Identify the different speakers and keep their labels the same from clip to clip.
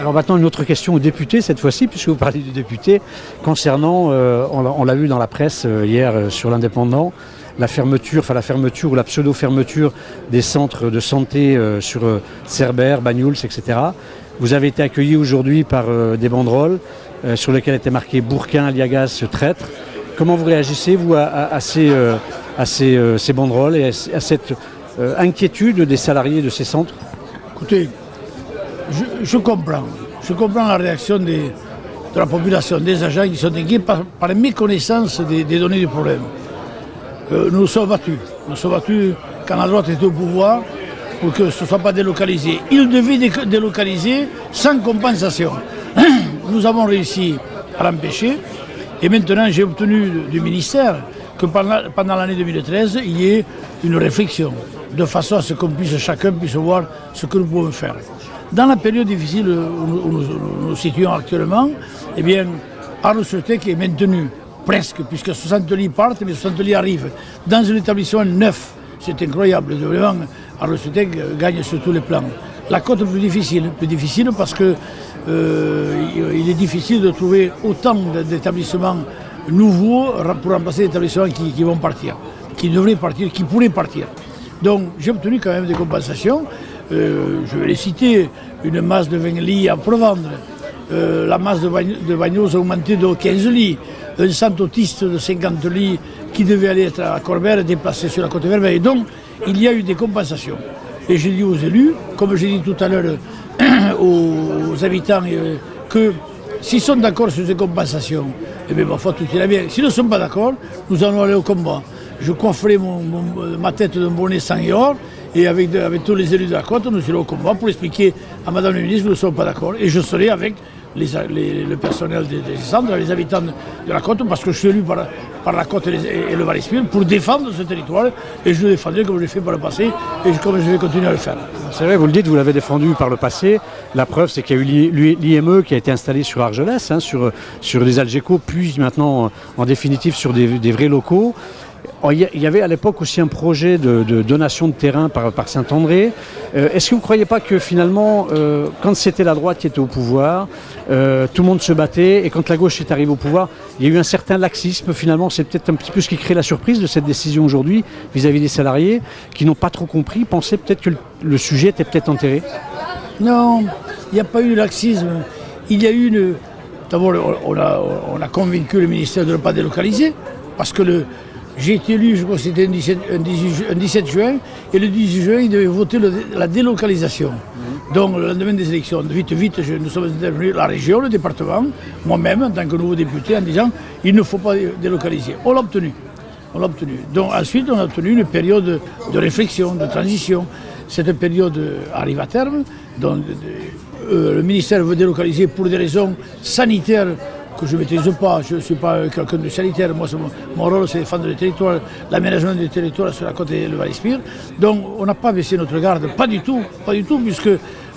Speaker 1: Alors maintenant, une autre question aux députés, cette fois-ci, puisque vous parlez du député, concernant, on l'a vu dans la presse hier sur l'Indépendant, la fermeture ou la pseudo-fermeture des centres de santé sur Cerbère, Banyuls, etc. Vous avez été accueilli aujourd'hui par des banderoles sur lesquelles était marqué « Bourquin, Aliagas, traître ». Comment vous réagissez, vous, à ces banderoles et à cette inquiétude des salariés de ces centres?
Speaker 2: Écoutez, je comprends la réaction de la population, des agents qui sont inquiets par la méconnaissance des données du problème. Nous nous sommes battus quand la droite était au pouvoir pour que ce ne soit pas délocalisé. Ils devaient délocaliser sans compensation. Nous avons réussi à l'empêcher et maintenant j'ai obtenu du ministère que pendant l'année 2013, il y ait une réflexion de façon à ce qu'on puisse, chacun puisse voir ce que nous pouvons faire. Dans la période difficile où nous nous situons actuellement, eh bien, Arles-sur-Tech est maintenu presque, puisque 60 lits partent, mais 60 lits arrivent dans un établissement neuf. C'est incroyable, vraiment, Arles-sur-Tech gagne sur tous les plans. La côte plus difficile parce que il est difficile de trouver autant d'établissements nouveaux pour remplacer les établissements qui vont partir, qui devraient partir, qui pourraient partir. Donc j'ai obtenu quand même des compensations. Je vais les citer, une masse de 20 lits à Provendre, la masse de Bagnols a augmenté de 15 lits, un centre autiste de 50 lits qui devait aller être à Corbère est déplacé sur la côte Vermeille. Donc il y a eu des compensations. Et j'ai dit aux élus, comme j'ai dit tout à l'heure aux habitants, que s'ils sont d'accord sur ces compensations, eh bien, ma foi, tout ira bien. S'ils ne sont pas d'accord, nous allons aller au combat. Je coifferai ma tête d'un bonnet sang et or, et avec tous les élus de la côte, nous irons au combat pour expliquer à Madame la ministre que nous ne sommes pas d'accord. Et je serai avec le personnel des centres, les habitants de la côte, parce que je suis élu par la côte et le Val-Espire pour défendre ce territoire, et je le défendrai comme je l'ai fait par le passé, et comme je vais continuer à le faire.
Speaker 1: C'est vrai, vous le dites, vous l'avez défendu par le passé. La preuve, c'est qu'il y a eu l'IME qui a été installé sur Argelès, hein, sur les Algeco, puis maintenant, en définitive, sur des vrais locaux. Il y avait à l'époque aussi un projet de donation de terrain par Saint-André. Est-ce que vous ne croyez pas que finalement, quand c'était la droite qui était au pouvoir, tout le monde se battait, et quand la gauche est arrivée au pouvoir, il y a eu un certain laxisme finalement? C'est peut-être un petit peu ce qui crée la surprise de cette décision aujourd'hui vis-à-vis des salariés qui n'ont pas trop compris, pensaient peut-être que le sujet était peut-être enterré.
Speaker 2: Non, il n'y a pas eu de laxisme. Il y a eu une... D'abord, on a convaincu le ministère de ne pas délocaliser, parce que j'ai été élu, je crois que c'était un 17 juin, et le 18 juin, il devait voter la délocalisation. Donc, le lendemain des élections, vite, nous sommes intervenus, la région, le département, moi-même, en tant que nouveau député, en disant il ne faut pas délocaliser. On l'a obtenu. Donc, ensuite, on a obtenu une période de réflexion, de transition. Cette période arrive à terme. Donc, le ministère veut délocaliser pour des raisons sanitaires que je ne maîtrise pas, je ne suis pas quelqu'un de sanitaire, moi mon rôle c'est défendre le territoire, l'aménagement du territoire sur la côte et le Val-Espire. Donc on n'a pas baissé notre garde, pas du tout, puisque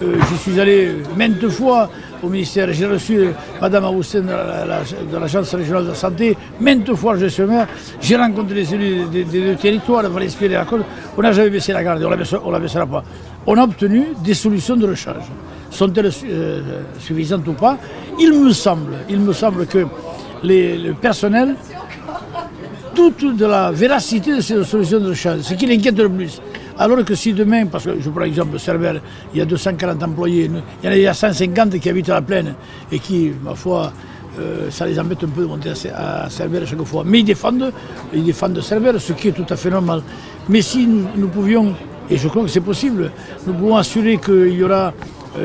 Speaker 2: je suis allé maintes fois au ministère, j'ai reçu Madame Augustin de l'Agence régionale de la santé, maintes fois je suis maire, j'ai rencontré les élus des deux territoires, le Val-Espire et la côte, on n'a jamais baissé la garde, on ne la baissera pas. On a obtenu des solutions de rechange. Sont-elles suffisantes ou pas? Il me semble que le personnel doute de la véracité de ces solutions de rechange, ce qui l'inquiète le plus. Alors que si demain, parce que je prends l'exemple de Cerbère, il y a 240 employés, il y en a déjà 150 qui habitent à la plaine et qui, ma foi, ça les embête un peu de monter à Cerbère à chaque fois. Mais ils défendent Cerbère, ce qui est tout à fait normal. Mais si nous pouvions, et je crois que c'est possible, nous pouvons assurer qu'il y aura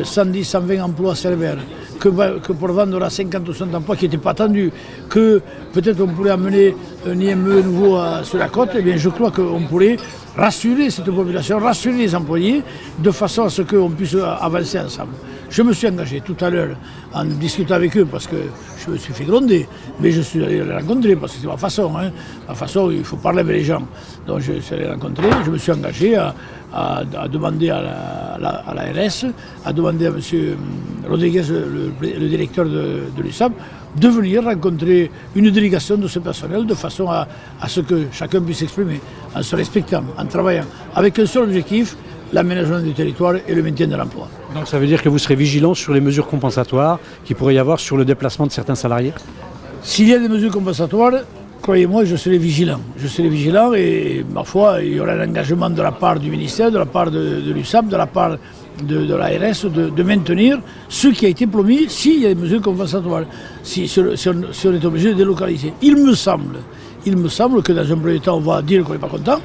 Speaker 2: 110, 120 emplois à Cerbère, que Provendre aura 50 ou 60 emplois qui n'étaient pas attendus, que peut-être on pourrait amener un IME nouveau sur la côte, eh bien je crois qu'on pourrait rassurer cette population, rassurer les employés, de façon à ce qu'on puisse avancer ensemble. Je me suis engagé tout à l'heure en discutant avec eux parce que je me suis fait gronder, mais je suis allé les rencontrer parce que c'est ma façon. Hein. Ma façon, il faut parler avec les gens. Donc je suis allé les rencontrer, je me suis engagé à demander à la RS, à demander à M. Rodriguez, le directeur de l'USAP, de venir rencontrer une délégation de ce personnel de façon à ce que chacun puisse s'exprimer, en se respectant, en travaillant, avec un seul objectif, l'aménagement du territoire et le maintien de l'emploi.
Speaker 1: Donc ça veut dire que vous serez vigilant sur les mesures compensatoires qu'il pourrait y avoir sur le déplacement de certains salariés?
Speaker 2: S'il y a des mesures compensatoires, croyez-moi, je serai vigilant. Je serai vigilant et parfois il y aura un engagement de la part du ministère, de la part de l'USAP, de la part de l'ARS de maintenir ce qui a été promis s'il y a des mesures compensatoires, si on est obligé de délocaliser. Il me semble que dans un premier temps on va dire qu'on n'est pas content,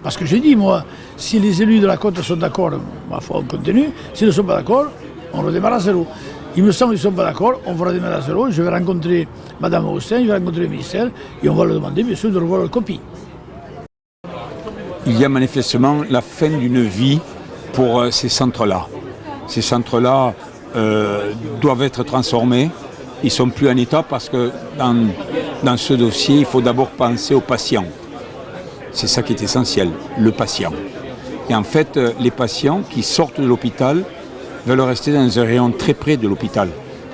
Speaker 2: parce que j'ai dit moi, si les élus de la côte sont d'accord, ma foi on continue, s'ils ne sont pas d'accord, on redémarre à zéro. Il me semble qu'ils ne sont pas d'accord, on va redémarrer à zéro, je vais rencontrer Mme Augustin, je vais rencontrer le ministère et on va leur demander bien sûr de revoir leur copie.
Speaker 3: Il y a manifestement la fin d'une vie pour ces centres-là. Ces centres-là doivent être transformés. Ils ne sont plus en état parce que dans ce dossier, il faut d'abord penser aux patients. C'est ça qui est essentiel, le patient. Et en fait, les patients qui sortent de l'hôpital veulent rester dans un rayon très près de l'hôpital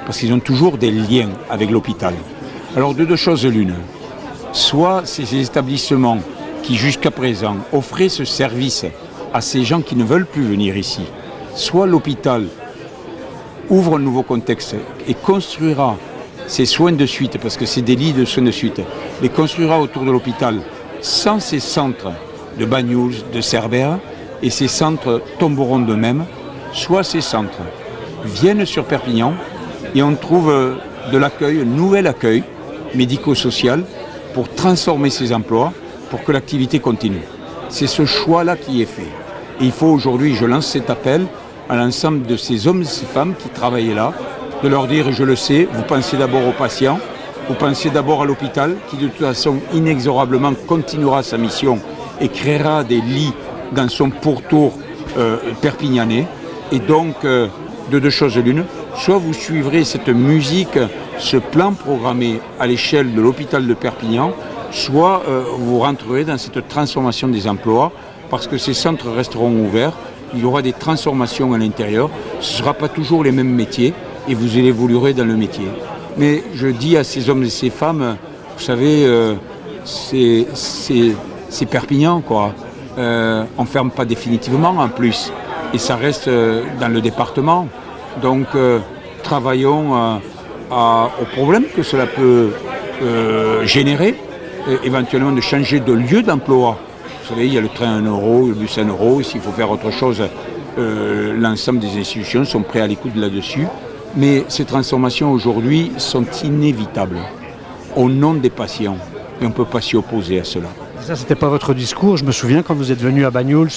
Speaker 3: parce qu'ils ont toujours des liens avec l'hôpital. Alors de deux choses l'une, soit ces établissements qui jusqu'à présent offraient ce service à ces gens qui ne veulent plus venir ici, soit l'hôpital ouvre un nouveau contexte et construira ces soins de suite, parce que c'est des lits de soins de suite, les construira autour de l'hôpital sans ces centres de Banyuls, de Cerbère, et ces centres tomberont d'eux-mêmes, soit ces centres viennent sur Perpignan et on trouve de l'accueil, un nouvel accueil médico-social pour transformer ces emplois, pour que l'activité continue. C'est ce choix-là qui est fait. Et il faut aujourd'hui, je lance cet appel à l'ensemble de ces hommes et ces femmes qui travaillent là, de leur dire, je le sais, vous pensez d'abord aux patients, vous pensez d'abord à l'hôpital, qui de toute façon inexorablement continuera sa mission et créera des lits dans son pourtour perpignanais. Et donc, de deux choses l'une, soit vous suivrez cette musique, ce plan programmé à l'échelle de l'hôpital de Perpignan, soit vous rentrerez dans cette transformation des emplois, parce que ces centres resteront ouverts, il y aura des transformations à l'intérieur, ce ne sera pas toujours les mêmes métiers, et vous évoluerez dans le métier. Mais je dis à ces hommes et ces femmes, vous savez, c'est Perpignan, quoi. On ne ferme pas définitivement en plus, et ça reste dans le département. Donc travaillons au problème que cela peut générer, éventuellement de changer de lieu d'emploi. Vous savez, il y a le train à 1 euro, le bus à 1 euro, s'il faut faire autre chose, l'ensemble des institutions sont prêts à l'écoute là-dessus. Mais ces transformations aujourd'hui sont inévitables au nom des patients, et on ne peut pas s'y opposer à cela.
Speaker 1: Ça, c'était pas votre discours. Je me souviens quand vous êtes venu à Banyuls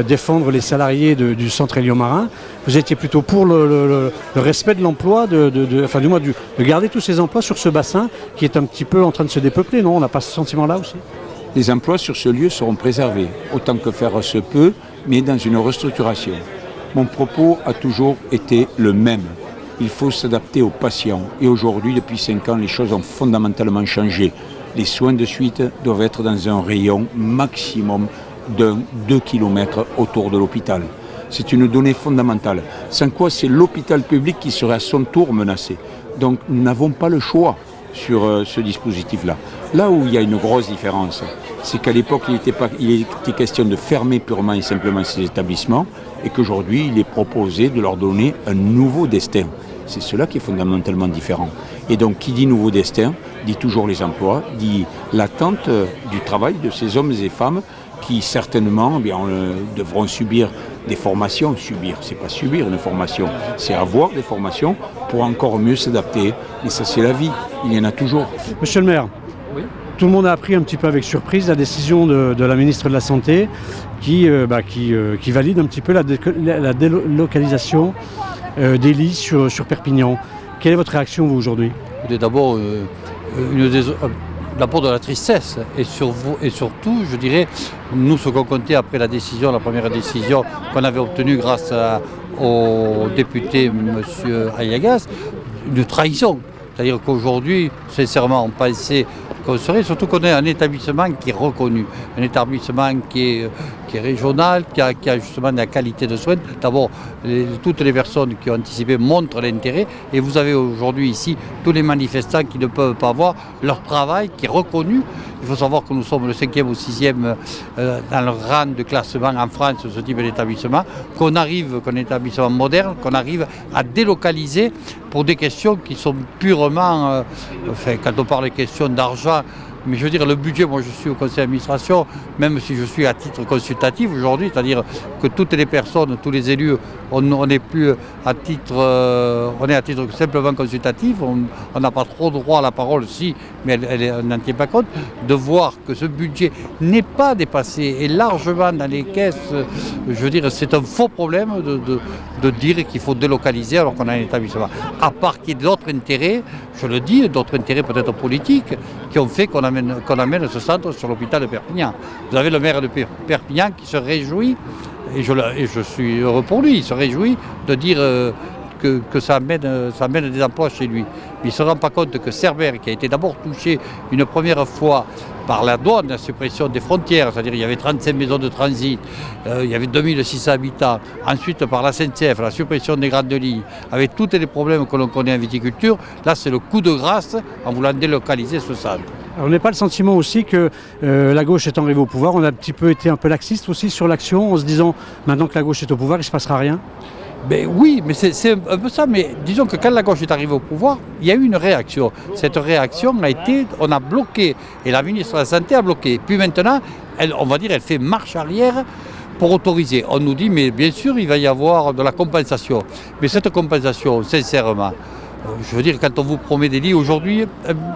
Speaker 1: défendre les salariés du centre Élio-Marin, vous étiez plutôt pour le respect de l'emploi, enfin du moins de garder tous ces emplois sur ce bassin qui est un petit peu en train de se dépeupler, non? On n'a pas ce sentiment-là aussi?
Speaker 3: Les emplois sur ce lieu seront préservés, autant que faire se peut, mais dans une restructuration. Mon propos a toujours été le même. Il faut s'adapter aux patients. Et aujourd'hui, depuis 5 ans, les choses ont fondamentalement changé. Les soins de suite doivent être dans un rayon maximum de 2 km autour de l'hôpital. C'est une donnée fondamentale. Sans quoi, c'est l'hôpital public qui serait à son tour menacé. Donc, nous n'avons pas le choix sur ce dispositif-là. Là où il y a une grosse différence, c'est qu'à l'époque, il était question de fermer purement et simplement ces établissements et qu'aujourd'hui, il est proposé de leur donner un nouveau destin. C'est cela qui est fondamentalement différent. Et donc, qui dit nouveau destin, dit toujours les emplois, dit l'attente du travail de ces hommes et femmes qui certainement devront subir des formations. Subir, c'est pas subir une formation, c'est avoir des formations pour encore mieux s'adapter. Mais ça, c'est la vie, il y en a toujours.
Speaker 1: Monsieur le maire, oui. Tout le monde a appris un petit peu avec surprise la décision de la ministre de la Santé qui valide un petit peu la délocalisation des lits sur Perpignan. Quelle est votre réaction, vous, aujourd'hui?
Speaker 4: D'abord, d'abord de la tristesse et surtout, je dirais, nous, ce qu'on comptait après la première décision qu'on avait obtenue grâce au député M. Ayagas, une trahison. C'est-à-dire qu'aujourd'hui, sincèrement, on pensait qu'on serait, surtout qu'on est un établissement qui est reconnu, un établissement qui est régional, qui a justement de la qualité de soins. D'abord, toutes les personnes qui ont anticipé montrent l'intérêt et vous avez aujourd'hui ici tous les manifestants qui ne peuvent pas voir leur travail qui est reconnu, Il faut savoir que nous sommes le 5e ou 6e dans le rang de classement en France, ce type d'établissement, qu'on est un établissement moderne, qu'on arrive à délocaliser pour des questions qui sont purement, quand on parle de questions d'argent, mais je veux dire, le budget, moi je suis au conseil d'administration, même si je suis à titre consultatif aujourd'hui, c'est-à-dire que toutes les personnes, tous les élus, on n'est plus à titre, on est à titre simplement consultatif, on n'a pas trop droit à la parole, si, mais on n'en tient pas compte, de voir que ce budget n'est pas dépassé et largement dans les caisses, je veux dire, c'est un faux problème de dire qu'il faut délocaliser alors qu'on a un établissement. À part qu'il y ait d'autres intérêts, je le dis, d'autres intérêts peut-être politiques, qui ont fait qu'on amène ce centre sur l'hôpital de Perpignan. Vous avez le maire de Perpignan qui se réjouit, et je suis heureux pour lui, il se réjouit de dire que ça amène des emplois chez lui. Mais il ne se rend pas compte que Cerbère, qui a été d'abord touché une première fois par la douane, la suppression des frontières, c'est-à-dire il y avait 35 maisons de transit, il y avait 2600 habitants, ensuite par la SNCF, la suppression des grandes lignes, avec tous les problèmes que l'on connaît en viticulture, là c'est le coup de grâce en voulant délocaliser ce centre.
Speaker 1: Alors, on n'a pas le sentiment aussi que la gauche étant arrivée au pouvoir, on a été un peu laxiste aussi sur l'action en se disant maintenant que la gauche est au pouvoir, il ne se passera rien?
Speaker 4: Ben oui, mais c'est un peu ça. Mais disons que quand la gauche est arrivée au pouvoir, il y a eu une réaction. Cette réaction a été, on a bloqué, et la ministre de la Santé a bloqué. Puis maintenant, on va dire, elle fait marche arrière pour autoriser. On nous dit, mais bien sûr, il va y avoir de la compensation. Mais cette compensation, sincèrement, je veux dire, quand on vous promet des lits, aujourd'hui,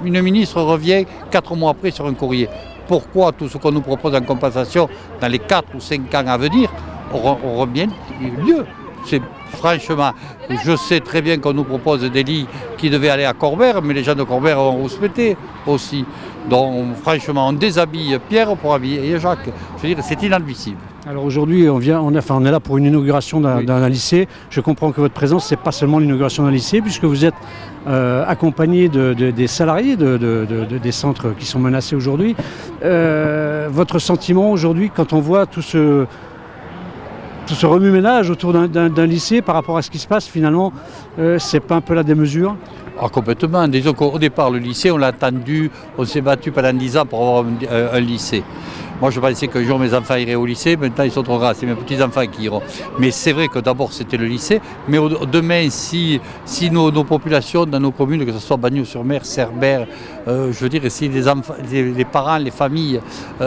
Speaker 4: une ministre revient 4 mois après sur un courrier. Pourquoi tout ce qu'on nous propose en compensation dans les 4 ou 5 ans à venir aura bien lieu? Franchement, je sais très bien qu'on nous propose des lits qui devaient aller à Corbère, mais les gens de Corbère ont rouspété aussi. Donc franchement, on déshabille Pierre pour habiller Jacques. Je veux dire, c'est inadmissible.
Speaker 1: Alors aujourd'hui, on est là pour une inauguration d'un lycée. Je comprends que votre présence, ce n'est pas seulement l'inauguration d'un lycée, puisque vous êtes accompagné des salariés des centres qui sont menacés aujourd'hui. Votre sentiment aujourd'hui, quand on voit tout ce remue-ménage autour d'un lycée par rapport à ce qui se passe, finalement, c'est pas un peu la démesure?
Speaker 4: Ah, complètement. Disons qu'au départ, le lycée, on l'a attendu, on s'est battu pendant 10 ans pour avoir un lycée. Moi, je pensais qu'un jour mes enfants iraient au lycée, maintenant ils sont trop grands, c'est mes petits-enfants qui iront. Mais c'est vrai que d'abord c'était le lycée, mais demain, si nos populations dans nos communes, que ce soit Bagnols-sur-Mer, Cerbère, je veux dire, si les parents, les familles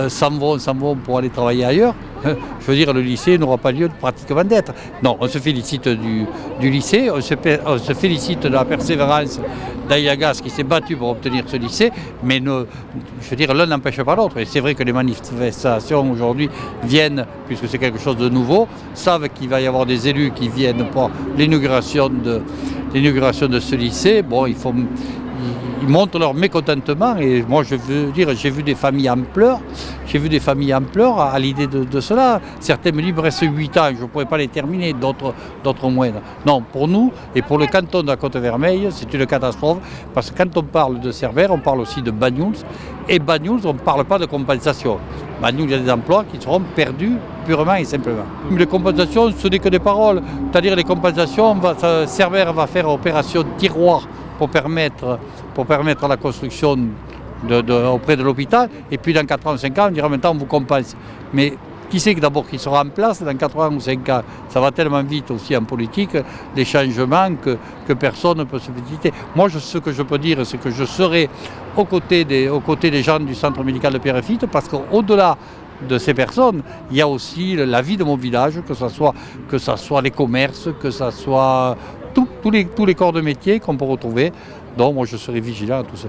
Speaker 4: s'en vont pour aller travailler ailleurs, je veux dire, le lycée n'aura pas lieu pratiquement d'être. Non, on se félicite du lycée, on se félicite de la persévérance d'Ayagas qui s'est battu pour obtenir ce lycée, mais je veux dire, l'un n'empêche pas l'autre. Et c'est vrai que les manifestations aujourd'hui viennent, puisque c'est quelque chose de nouveau, savent qu'il va y avoir des élus qui viennent pour l'inauguration de ce lycée. Bon, ils montrent leur mécontentement et moi je veux dire, j'ai vu des familles en pleurs, à l'idée de cela. Certains me disent, il me reste 8 ans, je ne pourrais pas les terminer, d'autres moins. Non, pour nous et pour le canton de la Côte-Vermeille, c'est une catastrophe parce que quand on parle de Cerbère, on parle aussi de Bagnols et Bagnols, on ne parle pas de compensation. Bagnols, il y a des emplois qui seront perdus purement et simplement. Les compensations, ce n'est que des paroles, c'est-à-dire les compensations, Cerbère va faire opération tiroir pour permettre la construction auprès de l'hôpital. Et puis dans 4 ans ou 5 ans, on dira maintenant on vous compense. Mais qui sait d'abord qui sera en place dans 4 ans ou 5 ans? Ça va tellement vite aussi en politique, les changements, que personne ne peut se féliciter. Moi, ce que je peux dire, c'est que je serai aux côtés des gens du centre médical de Pierrefitte, parce qu'au-delà de ces personnes, il y a aussi la vie de mon village, que ce soit les commerces, que ce soit tous les corps de métier qu'on peut retrouver. Donc moi je serai vigilant à tout ça.